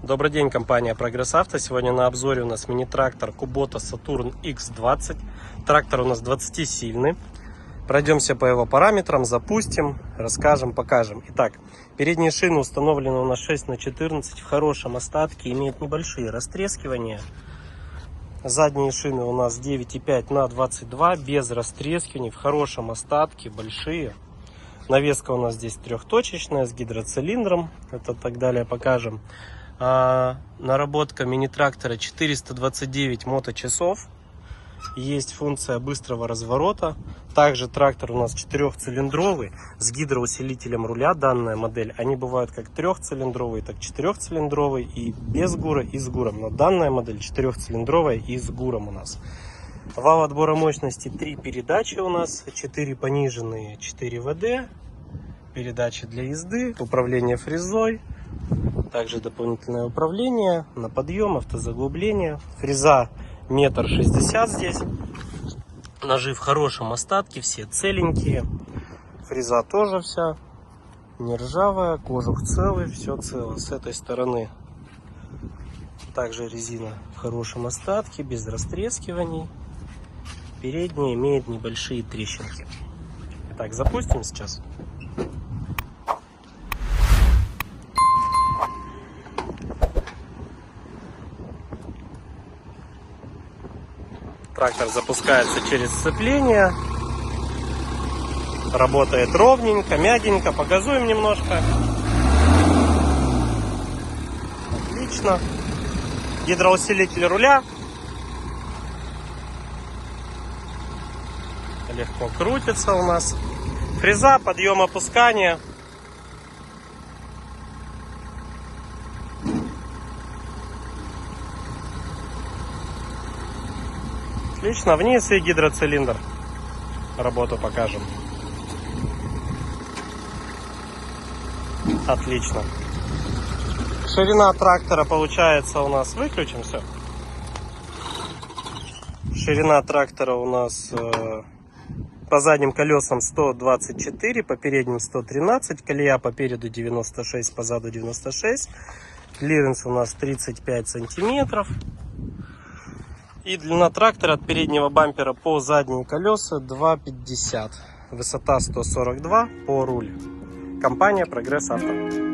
Добрый день, компания Прогресс Авто. Сегодня на обзоре у нас мини-трактор Kubota Saturn X20. Трактор у нас 20-сильный. Пройдемся по его параметрам, запустим, расскажем, покажем. Итак, передние шины установлены у нас 6х14 в хорошем остатке, имеют небольшие растрескивания. Задние шины у нас 9,5х22 без растрескиваний, в хорошем остатке, большие. Навеска у нас здесь трехточечная с гидроцилиндром, это так далее покажем. Наработка мини-трактора 429 моточасов. Есть функция быстрого разворота. Также трактор у нас 4-цилиндровый с гидроусилителем руля. Данная модель, они бывают как 3-цилиндровые, так 4-цилиндровые и без гура, и с гуром. Но данная модель 4-цилиндровая и с гуром у нас. Вал отбора мощности 3 передачи у нас, 4 пониженные, 4 ВД, передачи для езды, управление фрезой, также дополнительное управление на подъем, автозаглубление. Фреза 1,60 м здесь, ножи в хорошем остатке, все целенькие, фреза тоже вся не ржавая, кожух целый, все цело. С этой стороны также резина в хорошем остатке, без растрескиваний. Передняя имеет небольшие трещинки. Итак, запустим сейчас. Трактор запускается через сцепление. Работает ровненько, мягенько. Погазуем немножко. Отлично. Гидроусилитель руля. Легко крутится у нас. Фреза, подъем, опускание. Отлично, вниз и гидроцилиндр. Работу покажем. Отлично. Ширина трактора получается у нас, выключим все. Ширина трактора у нас по задним колесам 124, по передним 113, колея по переду 96, по заду 96. Клиренс у нас 35 сантиметров. И длина трактора от переднего бампера по задние колеса 2,50. Высота 142 по руль. Компания Прогресс Авто.